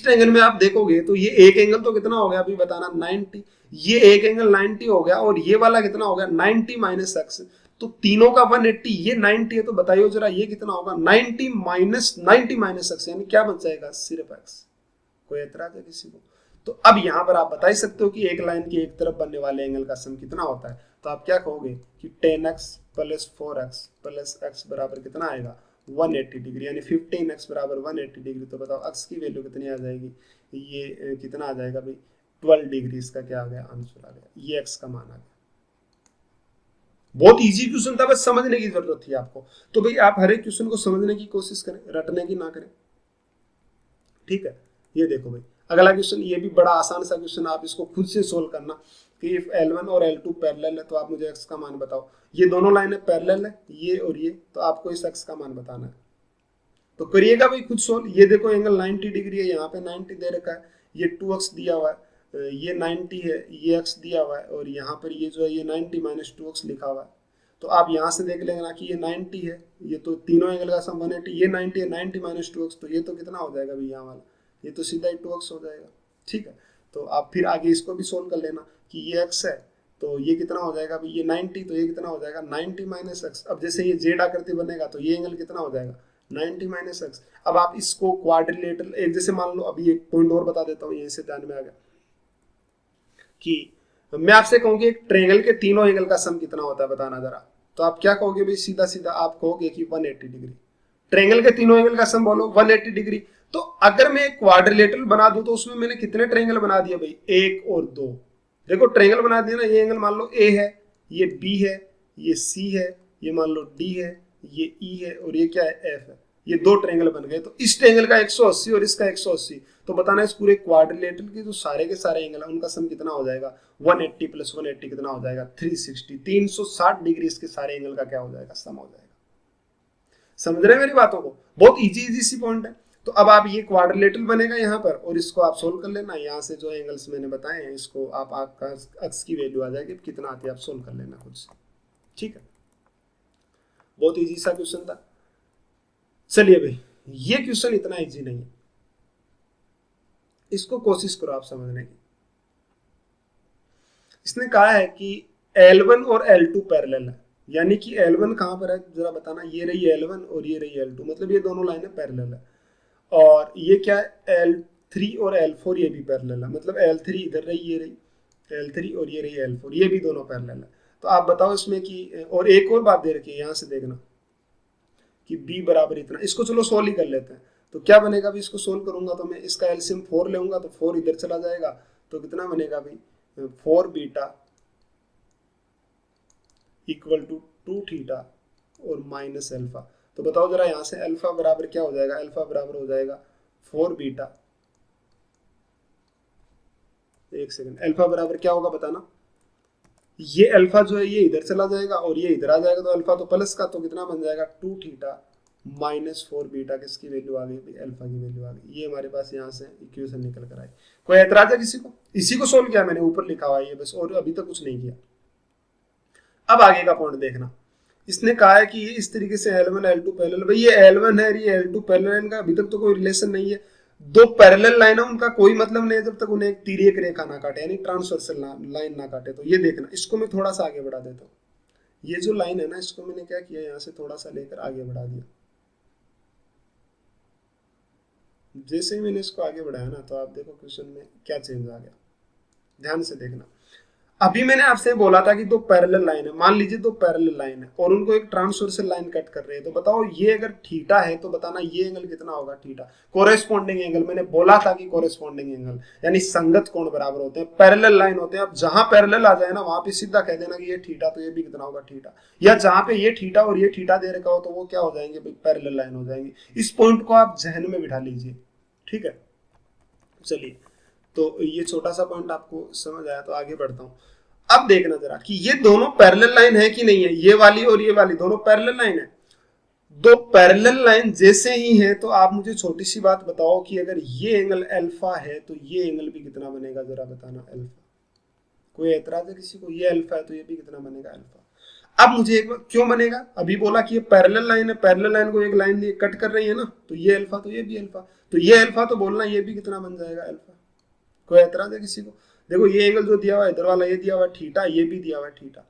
ट्रायंगल में आप देखोगे तो ये एक एंगल तो कितना हो गया अभी बताना 90, ये एक एंगल 90 हो गया, और ये वाला कितना हो गया 90 माइनस एक्स। तो तीनों का 180, ये 90 है, तो बताइए जरा ये कितना होगा 90 माइनस एक्स, यानी क्या बच जाएगा सिर्फ एक्स। कोई एतराज है किसी को? तो अब यहां पर आप बता ही सकते हो कि एक लाइन की एक तरफ बनने वाले एंगल का सम कितना होता है। तो आप क्या कहोगे कि 10x plus 4x plus x बराबर कितना आएगा 180 डिग्री, यानी 15x बराबर 180 डिग्री। तो बताओ x की वैल्यू कितनी आ जाएगी, ये कितना आ जाएगा भाई 12 डिग्री इसका क्या आ गया, आंसर आ गया, ये एक्स का मान आ गया। बहुत इजी क्वेश्चन था, बस समझने की जरूरत थी आपको। तो भाई आप हर एक क्वेश्चन को समझने की कोशिश करें, रटने की ना करें, ठीक है। ये देखो भाई अगला क्वेश्चन, ये भी बड़ा आसान सा क्वेश्चन, आप इसको खुद से सोल्व करना कि इफ L1 और L2 पैरेलल है तो आप मुझे x का मान बताओ। ये दोनों लाइनें पैरेलल है, ये और ये, तो आपको इस x का मान बताना है। तो करिएगा भाई खुद सोल्व। ये देखो एंगल 90 डिग्री है, यहाँ पे 90 दे रखा है, ये 2x दिया हुआ है, ये 90 है, ये x दिया हुआ है, और यहाँ पर ये जो है ये 90 माइनस 2x लिखा हुआ है। तो आप यहाँ से देख लेंगे ना कि ये 90 है, ये तो तीनों एंगल का सम 180, ये 90 है, 90 माइनस 2x, तो ये तो कितना हो जाएगा भाई यहाँ वाला, ये तो सीधा ही 2x हो जाएगा, ठीक है। तो आप फिर आगे इसको भी सोल्व कर लेना कि ये x है तो ये कितना हो जाएगा भाई, ये 90, तो ये कितना हो जाएगा 90 माइनस एक्स। अब जैसे ये जेड आकृति बनेगा तो ये एंगल कितना हो जाएगा 90 माइनस एक्स। अब आप इसको क्वाड्रिलेटरल, एक जैसे मान लो, अभी एक पॉइंट और बता देता हूँ, यहीं से ध्यान में आ गया कि मैं आपसे कहूँ कि एक ट्रायंगल के तीनों एंगल का सम कितना होता है बताना जरा। तो आप क्या कहोगे भाई, सीधा सीधा आप कहोगे कि 180 डिग्री। ट्रायंगल के तीनों एंगल का सम बोलो 180 डिग्री। तो अगर मैं एक क्वाड्रिलेटरल बना दूं तो उसमें मैंने कितने ट्रायंगल बना दिए भाई, एक और दो। देखो ट्रायंगल बना दिया ना, ये एंगल मान लो ए है, ये बी है, ये सी है, ये मान लो डी है, ये ई है, और ये क्या है एफ है। ये दो ट्रायंगल बन गए। तो इस ट्रायंगल का 180 और इसका 180, तो बताना इस पूरे क्वाड्रिलेटरल के जो सारे के सारे एंगल है उनका सम कितना हो जाएगा, 180 प्लस 180 कितना हो जाएगा 360, 360 डिग्री इसके सारे एंगल का क्या हो जाएगा, सम हो जाएगा। समझ रहे हैं मेरी बातों को, बहुत इजी इजी सी पॉइंट है। तो अब आप ये क्वाड्रिलेटरल बनेगा यहाँ पर, और इसको आप सोल्व कर लेना, यहाँ से जो एंगल्स मैंने बताए हैं इसको आप, आपका एक्स की वैल्यू आ जाएगी, कितना आती है आप सोल्व कर लेना खुद से, ठीक है। बहुत इजी सा क्वेश्चन था। चलिए भाई ये क्वेश्चन इतना इजी नहीं है, इसको कोशिश करो आप समझने की। इसने कहा है कि L1 और L2 पैरेलल है, यानी कि L1 कहां पर है जरा बताना, ये रही L1 और ये रही L2, मतलब ये दोनों लाइनें पैरेलल है। और ये क्या है, L3 और L4 ये भी पैरेलल है, मतलब L3 इधर रही, ये रही L3 और ये रही L4, ये भी दोनों पैरेलल है। तो आप बताओ इसमें कि, और एक और बात दे रखी है यहाँ से देखना कि b बराबर इतना, इसको चलो सोल्व ही कर लेते हैं। तो क्या बनेगा भाई, इसको सोल्व करूंगा तो मैं इसका एलसीएम 4 लेऊंगा, तो 4 इधर चला जाएगा, तो कितना बनेगा भाई 4 बीटा इक्वल टू 2 थीटा और माइनस अल्फा। तो बताओ जरा यहाँ से अल्फा बराबर क्या हो जाएगा, अल्फा बराबर हो जाएगा 4 बीटा, एक सेकंड, अल्फा बराबर क्या होगा बताना, ये अल्फा जो है ये इधर चला जाएगा और ये इधर आ जाएगा, तो अल्फा तो प्लस का, तो कितना बन जाएगा 2 थीटा माइनस 4 बीटा, किसकी वैल्यू आ गई, अल्फा की वैल्यू आ गई। ये हमारे पास यहाँ से इक्वेशन निकल कर आई। कोई एतराज है किसी को, इसी को सोल्व किया मैंने, ऊपर लिखा हुआ है ये बस, और अभी तक कुछ नहीं किया। अब आगे का पॉइंट देखना, इसने कहा है कि ये इस तरीके से L1 L2 पैरेलल, भाई ये L1 है ये L2 पैरेलल, इनका अभी तक तो कोई रिलेशन नहीं है। दो पैरेलल लाइन है उनका कोई मतलब नहीं है जब तक उन्हें एक तिर्यक रेखा ना काटे, यानी ट्रांसवर्सल लाइन ना काटे। तो ये देखना, इसको मैं थोड़ा सा आगे बढ़ा देता हूँ। ये जो लाइन है ना, इसको मैंने क्या किया, यहाँ से थोड़ा सा लेकर आगे बढ़ा दिया। जैसे ही मैंने इसको आगे बढ़ाया ना, तो आप देखो क्वेश्चन में क्या चेंज आ गया, ध्यान से देखना। अभी मैंने आपसे बोला था कि दो पैरेलल लाइन है, मान लीजिए दो पैरेलल लाइन है और उनको एक ट्रांसवर्सल लाइन कट कर रही है। तो बताओ ये अगर थीटा है तो बताना ये एंगल कितना होगा, थीटा। कोरेस्पॉन्डिंग एंगल, मैंने बोला था कि कोरेस्पॉन्डिंग एंगल यानी संगत कोण बराबर होते हैं, पैरेलल लाइन होते हैं। अब जहां पैरेलल आ जाए ना वहां पे सीधा कह देना कि ये थीटा, तो ये भी कितना होगा थीटा। या जहां पे ये थीटा और ये थीटा दे रखा हो तो वो क्या हो जाएंगे, पैरेलल लाइन हो जाएंगे। इस पॉइंट को आप जहन में बिठा लीजिए, ठीक है। चलिए, तो ये छोटा सा पॉइंट आपको समझ आया, तो आगे बढ़ता हूं। अब देखना जरा कि ये दोनों पैरेलल लाइन है कि नहीं है, ये वाली और ये वाली दोनों पैरेलल लाइन है। दो पैरेलल लाइन जैसे ही है तो आप मुझे छोटी सी बात बताओ कि अगर ये एंगल अल्फा है तो ये एंगल भी कितना बनेगा, जरा बताना अल्फा। कोई एतराज है किसी को, ये अल्फा है तो ये भी कितना बनेगा अल्फा। अब मुझे एक बार क्यों बनेगा, अभी बोला कि ये पैरेलल लाइन है, पैरेलल लाइन को एक लाइन कट कर रही है ना, तो ये अल्फा तो ये भी अल्फा, तो ये अल्फा तो बोलना ये भी कितना बन जाएगा अल्फा। कोई एतराज है किसी को। देखो ये एंगल जो दिया हुआ है इधर वाला, ये दिया हुआ है थीटा, ये भी दिया हुआ है थीटा।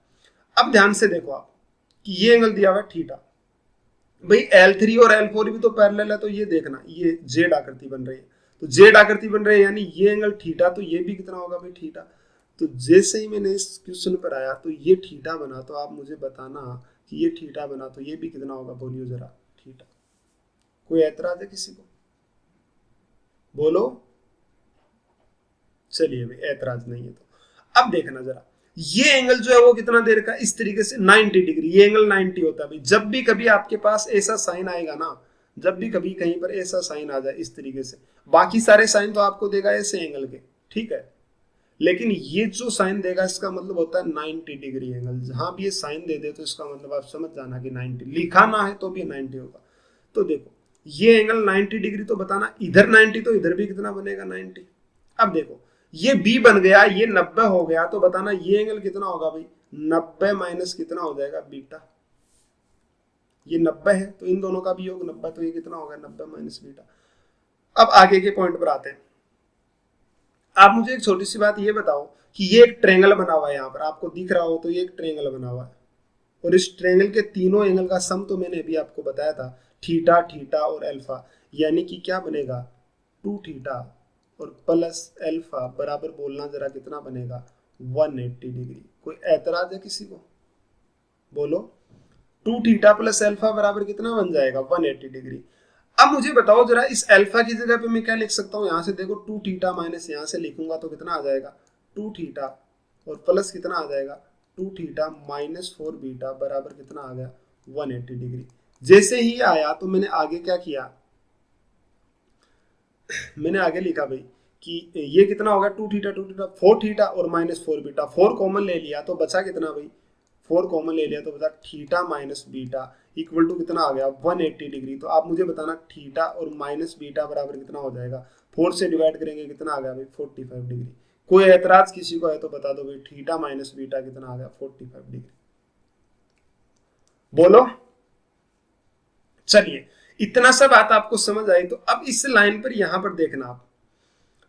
अब ध्यान से देखो आप कि ये एंगल दिया हुआ है थीटा, भाई L3 और L4 भी तो पैरेलल है, तो ये देखना ये जेड आकृति बन रही है, तो जेड आकृति बन रही है यानी ये एंगल थीटा, तो ये भी कितना होगा भाई थीटा। तो जैसे ही मैंने इस क्वेश्चन पर आया तो ये थीटा बना, तो आप मुझे बताना कि ये थीटा बना तो ये भी कितना होगा, बोलियो जरा थीटा। कोई एतराज है किसी को, बोलो। चलिए भाई, ऐतराज नहीं है तो अब देखना जरा, ये एंगल जो है वो कितना देर का, इस तरीके से 90 डिग्री, ये एंगल 90 होता है भाई। जब भी कभी आपके पास ऐसा साइन आएगा ना, जब भी कभी कहीं पर ऐसा साइन आ जाए इस तरीके से, बाकी सारे साइन तो आपको देगा ऐसे एंगल के, ठीक है, लेकिन ये जो साइन देगा इसका मतलब होता है 90 डिग्री एंगल। जहां भी ये साइन दे दे तो इसका मतलब आप समझ जाना कि 90, लिखा ना है तो भी 90 होगा। तो देखो ये एंगल 90 डिग्री, तो बताना इधर 90 तो इधर भी कितना बनेगा 90। अब देखो ये B बन गया, ये 90 हो गया, तो बताना ये एंगल कितना होगा भाई, 90 माइनस कितना हो जाएगा बीटा। ये 90 है तो इन दोनों का भी योग 90, तो ये कितना होगा 90 माइनस बीटा। अब आगे के पॉइंट पर आते हैं। आप मुझे एक छोटी सी बात ये बताओ कि ये एक ट्रेंगल बना हुआ है, यहाँ पर आपको दिख रहा हो तो ये एक ट्रेंगल बना हुआ है, और इस ट्रेंगल के तीनों एंगल का सम तो मैंने अभी आपको बताया था, थीटा, थीटा और अल्फा, यानी कि क्या बनेगा 2 थीटा और प्लस अल्फा बराबर बोलना जरा कितना बनेगा 180 डिग्री। कोई ऐतराज है किसी को, बोलो। 2 थीटा प्लस अल्फा बराबर कितना बन जाएगा 180 डिग्री। अब मुझे बताओ जरा, इस अल्फा की जगह पे मैं क्या लिख सकता हूँ, यहां से देखो 2 थीटा माइनस यहां से लिखूंगा तो कितना आ जाएगा 2 थीटा और प्लस कितना आ जाएगा 2 थीटा माइनस 4 बीटा बराबर कितना आ गया 180 डिग्री। जैसे ही आया तो मैंने आगे क्या किया, मैंने आगे लिखा भाई कि ये कितना होगा 2 थीटा 4 थीटा और माइनस 4 बीटा, 4 कॉमन ले लिया तो बचा कितना भाई 4 कॉमन ले लिया तो बचा theta minus beta equal to कितना आ गया 180 डिग्री। तो आप मुझे बताना थीटा और माइनस बीटा बराबर कितना हो जाएगा, 4 से डिवाइड करेंगे कितना आ गया भाई 45 डिग्री। कोई ऐतराज किसी को है तो बता दो भाई, थीटा माइनस बीटा कितना आ गया 45 डिग्री, बोलो। चलिए इतना सब बात आपको समझ आई, तो अब इस लाइन पर यहां पर देखना, आप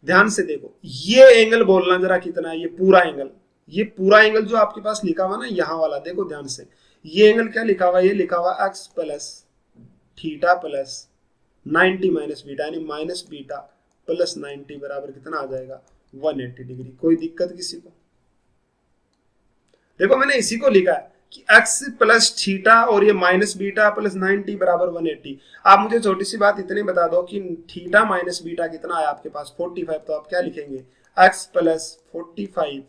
ध्यान से देखो, ये एंगल बोलना जरा कितना है, ये पूरा एंगल, ये पूरा एंगल जो आपके पास लिखा हुआ ना यहां वाला, देखो ध्यान से, ये एंगल क्या लिखा हुआ, ये लिखा हुआ x plus theta plus 90 minus beta, यानी माइनस बीटा प्लस 90 बराबर कितना आ जाएगा 180 डिग्री। कोई दिक्कत किसी को? देखो मैंने इसी को लिखा है कि x प्लस थीटा और ये माइनस बीटा प्लस 90 बराबर 180। आप मुझे छोटी सी बात इतनी बता दो कि थीटा माइनस बीटा कितना है आपके पास 45, तो आप क्या लिखेंगे x प्लस 45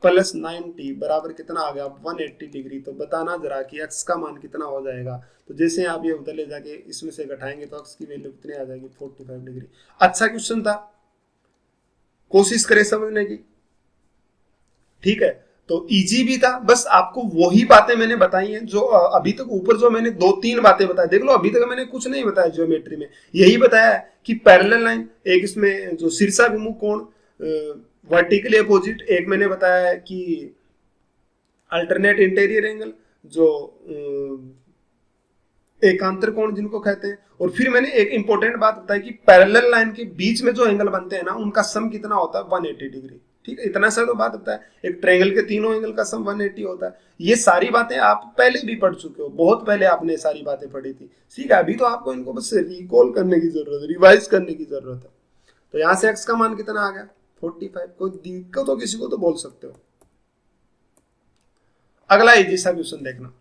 प्लस 90 बराबर कितना आ गया 180 डिग्री। तो बताना जरा कि x का मान कितना हो जाएगा। तो जैसे आप ये उधर ले जाके इसमें से घटाएंगे तो x की वैल्यू कितनी आ जाएगी 45 डिग्री। अच्छा क्वेश्चन था, कोशिश करें समझने की, ठीक है, तो इजी भी था। बस आपको वही बातें मैंने बताई हैं जो अभी तक ऊपर जो मैंने 2-3 बातें बताई, देख लो अभी तक मैंने कुछ नहीं बताया ज्योमेट्री में, यही बताया है कि पैरेलल लाइन, एक इसमें जो शीर्षाभिमुख कोण वर्टिकली अपोजिट, एक मैंने बताया है कि अल्टरनेट इंटीरियर एंगल जो एकांतर कोण जिनको कहते हैं, और फिर मैंने एक इंपॉर्टेंट बात बताई कि पैरेलल लाइन के बीच में जो एंगल बनते हैं ना उनका सम कितना होता है 180 डिग्री। ठीक है, इतना सा तो बात होता है, एक ट्रायंगल के तीनों एंगल का सम 180 होता है। ये सारी बातें आप पहले भी पढ़ चुके हो, बहुत पहले आपने सारी बातें पढ़ी थी, ठीक है, अभी तो आपको इनको बस रिकॉल करने की जरूरत है, रिवाइज करने की जरूरत है। तो यहां से x का मान कितना आ गया 45। कोई दिक्कत हो किसी को तो बोल सकते हो। अगला इजी सा क्वेश्चन देखना,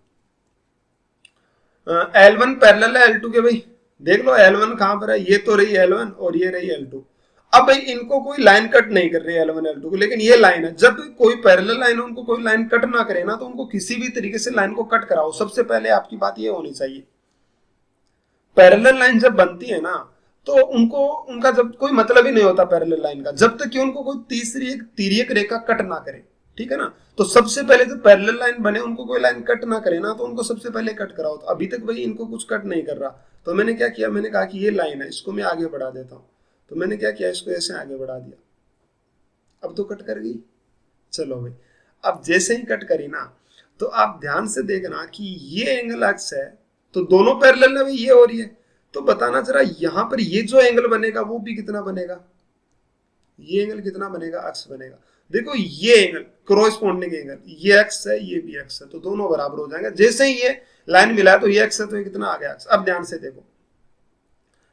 L1 पैरेलल है L2 के, भाई देख लो L1 कहां पर है, ये तो रही L1 और ये रही L2। अब भाई इनको कोई लाइन कट नहीं कर रही है L1 L2 को, लेकिन ये लाइन है, जब कोई पैरेलल लाइन है उनको कोई लाइन कट ना करे ना, तो उनको किसी भी तरीके से लाइन को कट कराओ। सबसे पहले आपकी बात ये होनी चाहिए, पैरेलल लाइन जब बनती है ना तो उनको, उनका जब कोई मतलब ही नहीं होता पैरेलल लाइन का, जब तक कि उनको कोई तीसरी एक तिर्यक रेखा कट ना करे, ठीक है ना। तो सबसे पहले जब पैरेलल लाइन बने उनको कोई लाइन कट ना करे ना, तो उनको सबसे पहले कट कराओ। तो अभी तक भाई इनको कुछ कट नहीं कर रहा, तो मैंने क्या किया, मैंने कहा कि ये लाइन है, इसको मैं आगे बढ़ा देता हूँ। तो मैंने क्या किया, इसको ऐसे आगे बढ़ा दिया, अब तो कट कर गई। चलो भाई, अब जैसे ही कट करी ना तो आप ध्यान से देखना कि ये एंगल एक्स है, तो दोनों पैरेलल है भाई, ये और ये। तो बताना जरा यहां पर ये जो एंगल बनेगा वो भी कितना बनेगा, ये एंगल कितना बनेगा, एक्स बनेगा। देखो ये एंगल कोरोस्पोंडिंग एंगल, ये एक्स है ये भी एक्स है, तो दोनों बराबर हो जाएंगे। जैसे ही ये लाइन मिला तो ये एक्स है तो ये कितना आ गया एक्स। अब ध्यान से देखो,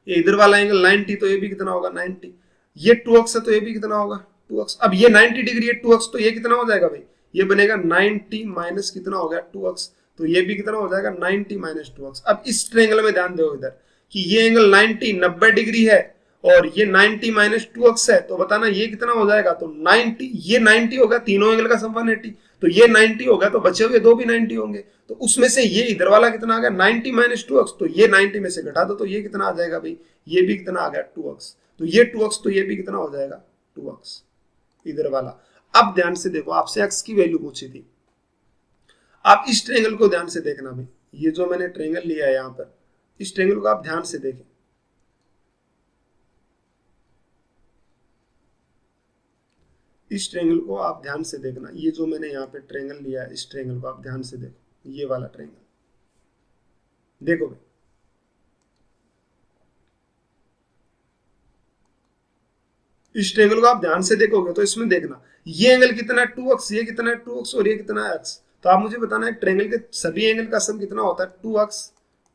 ये इधर वाला एंगल 90, तो ये भी कितना होगा 90। ये 2x है तो ये भी कितना होगा 2x। अब ये 90 डिग्री है 2x, तो ये कितना हो जाएगा भाई, ये बनेगा 90 माइनस कितना हो गया 2x, तो ये भी कितना हो जाएगा 90 माइनस 2x। अब इस ट्रायंगल में ध्यान दो इधर कि ये एंगल 90 डिग्री है और ये 90 माइनस 2x है, तो बताना ये कितना हो जाएगा। तो 90, ये 90 होगा, तीनों एंगल का सम 180, तो ये 90 होगा, तो बचे हुए दो भी 90 होंगे। तो उसमें से ये इधर वाला कितना आ गया 90 माइनस 2x, तो ये 90 में से घटा दो, तो ये कितना आ जाएगा भाई, ये भी कितना आ गया 2x, तो ये 2x, तो ये भी कितना हो जाएगा 2x इधर वाला। अब ध्यान से देखो, आपसे x की वैल्यू पूछी थी, आप इस ट्रेंगल को ध्यान से देखना भाई, ये जो मैंने ट्रेंगल लिया है यहां पर, इस ट्रेंगल को आप ध्यान से देखें, इस ट्रेंगल को आप ध्यान से देखना, ये जो मैंने यहाँ पे ट्रेंगल लिया है, इस ट्रेंगल को आप ध्यान से देखो, ये वाला ट्रेंगल देखो भाई, इस ट्रेंगल को आप ध्यान से देखोगे तो इसमें देखना, ये एंगल कितना है 2x, ये कितना है 2x, और ये कितना है x। तो आप मुझे बताना है ट्रेंगल के सभी एंगल का सम कितना होता है 2x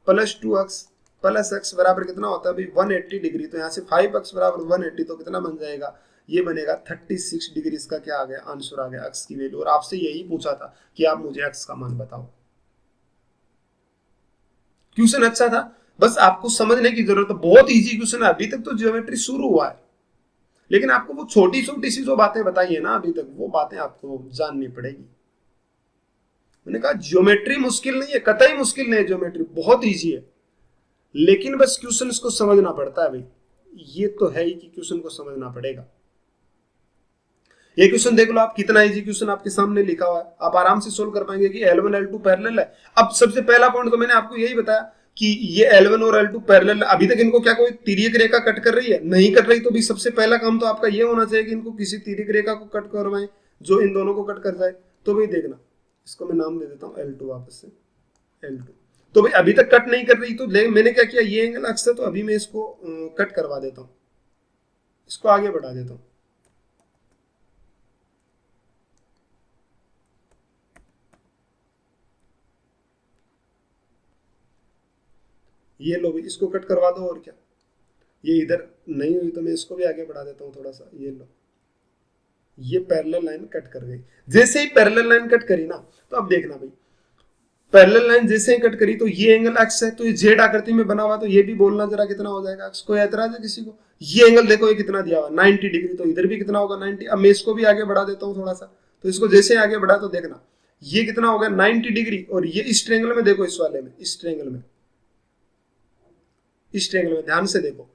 plus 2x plus x बराबर कितना होता है भाई 180 डिग्री। तो यहाँ से 5x बराबर 180, तो कितना बन जाएगा, ये बनेगा 36 डिग्री। इसका क्या आ गया, आंसर आ गया x की वैल्यू। और आपसे यही पूछा था कि आप मुझे x का मान बताओ। क्वेश्चन अच्छा था, बस आपको समझने की जरूरत है, बहुत इजी क्वेश्चन है। अभी तक तो ज्योमेट्री शुरू हुआ है, लेकिन आपको वो छोटी छोटी सी जो बातें बताई है ना अभी तक, वो बातें आपको जाननी पड़ेगी। मैंने कहा ज्योमेट्री मुश्किल नहीं है, कतई मुश्किल नहीं है, ज्योमेट्री बहुत इजी है, लेकिन बस क्वेश्चन को समझना पड़ता है भाई। ये तो है ही कि क्वेश्चन को समझना पड़ेगा। ये क्वेश्चन देख लो आप, कितना इजी क्वेश्चन आपके सामने लिखा हुआ है, आप आराम से सोल्व कर पाएंगे कि L1 L2 पैरेलल है। अब सबसे पहला पॉइंट तो मैंने आपको यही बताया कि ये L1 और L2 पैरेलल है। अभी तक इनको क्या कोई तिर्यक रेखा कट कर रही है, नहीं कट रही, तो भी सबसे पहला काम तो आपका ये होना चाहिए कि इनको किसी तिर्यक रेखा को कट करवाएं जो इन दोनों को कट कर जाए। तो भाई देखना, इसको मैं नाम दे देता हूँ L2, वापस से L2। तो भाई अभी तक कट नहीं कर रही, तो मैंने क्या किया, ये एंगल अक्स है, तो अभी मैं इसको कट करवा देता हूँ, इसको आगे बढ़ा देता हूँ। ये लो, इसको कट करवा दो, और क्या, ये इधर नहीं हुई तो मैं इसको भी आगे बढ़ा देता हूँ थोड़ा सा। ये लो, ये पैरेलल लाइन कट कर गई। जैसे ही पैरेलल लाइन कट करी ना, तो अब देखना भाई, पैरेलल लाइन जैसे ही कट करी तो ये एंगल एक्स है, तो ये जेड आकृति में बना हुआ, तो ये भी बोलना जरा कितना हो जाएगा एक्स। कोई ऐतराज है किसी को। ये एंगल देखो, ये कितना दिया हुआ 90 डिग्री, तो इधर भी कितना होगा 90। अब मैं इसको भी आगे बढ़ा देता हूँ थोड़ा सा, तो इसको जैसे आगे बढ़ा तो देखना ये कितना होगा 90 डिग्री। और ये इस ट्रेंगल में देखो, इस वाले में, इस ट्रेंगल में, इस ट्रेंगल में ध्यान से देखो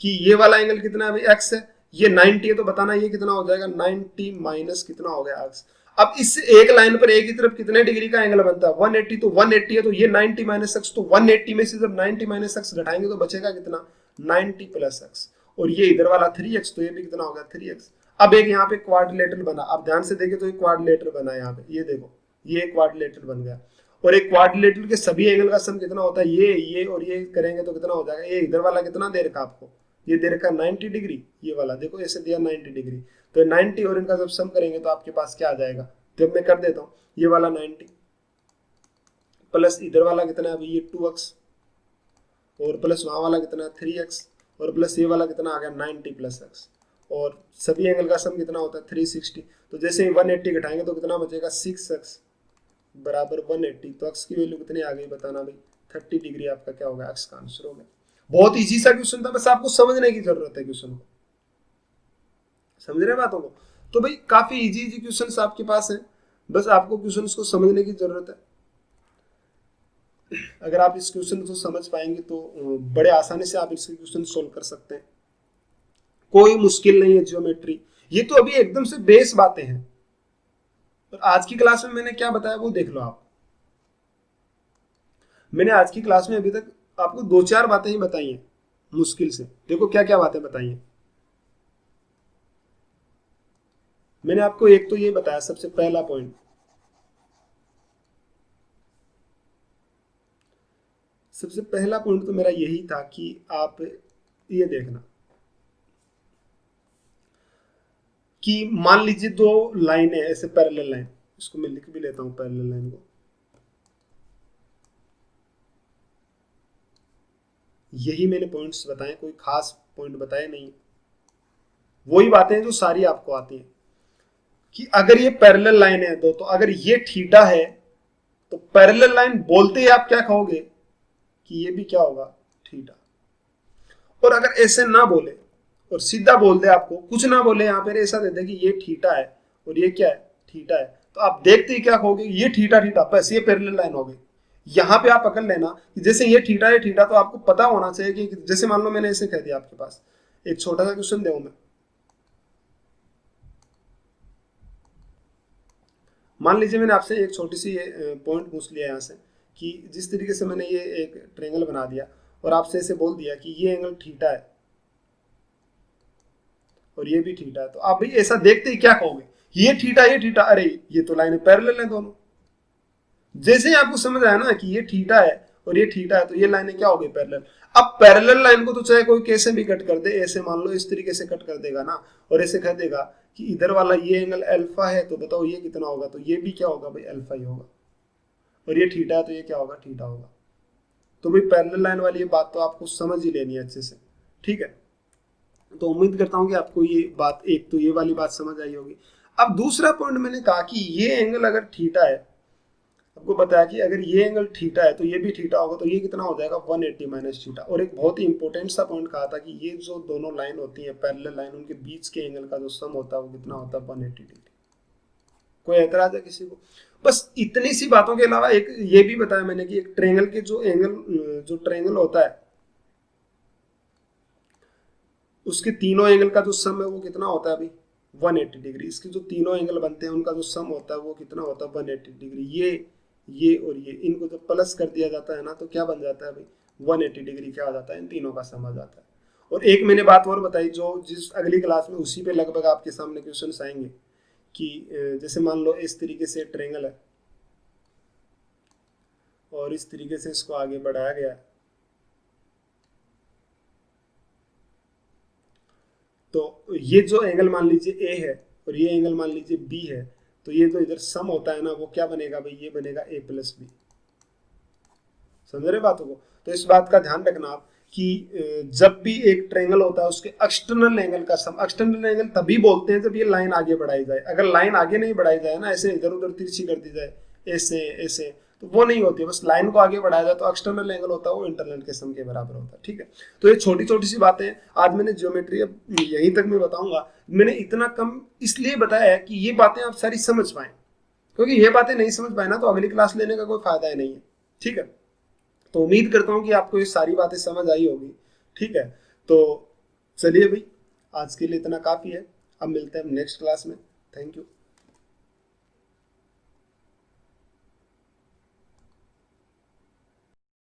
कि ये वाला एंगल कितना है भाई एक्स है, ये 90 है, तो बताना ये कितना हो जाएगा 90 माइनस कितना हो गया एक्स। अब इस एक लाइन पर एक ही तरफ कितने डिग्री का एंगल बनता है 180, तो 180 है, तो ये 90 माइनस एक्स, तो 180 में से जब 90 माइनस एक्स घटाएंगे तो बचेगा कितना 90 प्लस एक्स। और ये इधर वाला 3x, तो ये भी कितना होगा 3x। अब एक यहाँ पे क्वाड्रिलेटरल बना, आप ध्यान से देखें तो एक क्वाड्रिलेटरल बना है यहाँ पे, ये देखो ये क्वाड्रिलेटरल बन गया। और एक क्वाड्रिलेटरल के सभी एंगल का सम कितना होता है, ये और ये करेंगे तो कितना हो जाएगा। ये इधर वाला कितना दे रखा आपको, ये दे रखा 90 डिग्री, ये वाला देखो ऐसे दिया 90 डिग्री, तो 90 और इनका जब सम करेंगे तो आपके पास क्या आ जाएगा। तो मैं कर देता हूँ, ये वाला 90 प्लस इधर वाला कितना है अभी ये 2x, और प्लस वहां वाला कितना है 3x, और प्लस ये वाला कितना आ गया 90 प्लस x, और सभी एंगल का सम कितना होता है 360। तो जैसे ही 180 घटाएंगे तो कितना बचेगा 6x बराबर 180। तो x की वैल्यू कितनी आ गई बताना भाई 30 डिग्री। आपका क्या होगा x का आंसर होगा। बहुत इजी सा क्वेश्चन था, बस आपको समझने की जरूरत है क्वेश्चन को, समझ रहे बातों को। तो भाई काफी इजी इजी क्वेश्चन आपके पास है, बस आपको क्वेश्चन को समझने की जरूरत है। अगर आप इस क्वेश्चन को समझ पाएंगे तो बड़े आसानी से आप इसके क्वेश्चन सोल्व कर सकते हैं। कोई मुश्किल नहीं है ज्योमेट्री, ये तो अभी एकदम से बेस बातें हैं। और आज की क्लास में मैंने क्या बताया वो देख लो आप। मैंने आज की क्लास में अभी तक आपको 2-4 बातें ही बताई हैं मुश्किल से। देखो क्या क्या बातें बताई हैं मैंने आपको। एक तो ये बताया, सबसे पहला पॉइंट, सबसे पहला पॉइंट तो मेरा यही था कि आप ये देखना कि मान लीजिए दो लाइन है ऐसे पैरेलल लाइन, इसको मैं लिख भी लेता हूं पैरेलल लाइन को। यही मैंने पॉइंट्स बताए, कोई खास पॉइंट बताए नहीं, वही बातें हैं जो सारी आपको आती हैं कि अगर ये पैरेलल लाइन है दो, तो अगर ये थीटा है तो पैरेलल लाइन बोलते ही आप क्या कहोगे कि ये भी क्या होगा थीटा। और अगर ऐसे ना बोले और सीधा बोल दे, आपको कुछ ना बोले, यहाँ पे ऐसा दे दे कि ये थीटा है और ये क्या है, थीटा है, तो आप देखते ही क्या कहोगे, ये थीटा थीटा, बस ये पैरेलल लाइन हो गई। यहाँ पे आप पकड़ लेना कि जैसे ये थीटा है थीटा, तो आपको पता होना चाहिए कि जैसे मान लो मैंने ऐसे कह दिया आपके पास, एक छोटा सा क्वेश्चन दे मैं, मान लीजिए मैंने आपसे एक छोटी सी पॉइंट पूछ लिया यहाँ से कि जिस तरीके से मैंने ये एक ट्रेंगल बना दिया और आपसे ऐसे बोल दिया कि ये एंगल थीटा है और ये भी थीटा है, तो आप भाई ऐसा देखते ही क्या कहोगे, ये थीटा, अरे ये तो लाइन पैरेलल है दोनों। जैसे ही आपको समझ आया ना कि ये थीटा है और ये थीटा है, तो ये लाइनें क्या हो गई, पैरेलल। अब पैरेलल लाइन को तो चाहे कोई कैसे भी कट कर दे, ऐसे मान लो इस तरीके से कट कर देगा ना, और ऐसे कह देगा कि इधर वाला ये एंगल अल्फा है, तो बताओ ये कितना होगा, तो ये भी क्या होगा भाई, अल्फा ही होगा, और ये थीटा है तो ये क्या होगा, थीटा होगा। तो भाई पैरेलल लाइन वाली ये बात तो आपको समझ ही लेनी है अच्छे से, ठीक है। तो उम्मीद करता हूं कि आपको ये बात, एक तो ये वाली बात समझ आई होगी। अब दूसरा पॉइंट मैंने कहा कि ये एंगल अगर थीटा है, आपको बताया कि अगर ये एंगल थीटा है तो ये भी थीटा होगा, तो ये कितना हो जाएगा, 180 माइनस थीटा। और एक बहुत ही इंपॉर्टेंट सा पॉइंट कहा था कि ये जो दोनों लाइन होती है पैरेलल लाइन, उनके बीच के एंगल का जो सम होता है वो कितना होता है, 180 डिग्री। कोई एतराज है किसी को? बस इतनी सी बातों के अलावा एक ये भी बताया मैंने कि एक ट्रेंगल के जो एंगल, जो ट्रेंगल होता है उसके तीनों एंगल का जो सम है वो कितना होता है अभी, 180 डिग्री। इसके जो तीनों एंगल बनते हैं उनका जो सम होता है वो कितना होता है, 180 डिग्री। ये और ये, इनको जब प्लस कर दिया जाता है ना, तो क्या बन जाता है भाई, 180 डिग्री क्या आ जाता है, इन तीनों का सम आ जाता है। और एक मैंने बात और बताई जो जिस अगली क्लास में उसी पे लगभग आपके सामने क्वेश्चन आएंगे कि जैसे मान लो इस तरीके से ट्रेंगल है और इस तरीके से इसको आगे बढ़ाया गया है, तो ये जो एंगल मान लीजिए ए है और ये एंगल मान लीजिए बी है, तो ये जो इधर सम होता है ना वो क्या बनेगा भाई, ये बनेगा ए प्लस बी। समझ रहे बातों को? तो इस बात का ध्यान रखना आप कि जब भी एक ट्रायंगल होता है उसके एक्सटर्नल एंगल का सम, एक्सटर्नल एंगल तभी बोलते हैं जब ये लाइन आगे बढ़ाई जाए। अगर लाइन आगे नहीं बढ़ाई जाए ना, ऐसे इधर उधर तिरछी कर दी जाए, ऐसे ऐसे, तो वो नहीं होती है। बस लाइन को आगे बढ़ाया जाए तो एक्सटर्नल एंगल होता है वो इंटरनल के सम के बराबर होता है, ठीक है। तो ये छोटी छोटी सी बातें आज मैंने ज्योमेट्री, अब यहीं तक मैं बताऊंगा। मैंने इतना कम इसलिए बताया है कि ये बातें आप सारी समझ पाए, क्योंकि ये बातें नहीं समझ पाए ना तो अगली क्लास लेने का कोई फायदा ही नहीं है, ठीक है। तो उम्मीद करता हूं कि आपको ये सारी बातें समझ आई होगी, ठीक है। तो चलिए भाई, आज के लिए इतना काफ़ी है। अब मिलते हैं नेक्स्ट क्लास में। Thank you.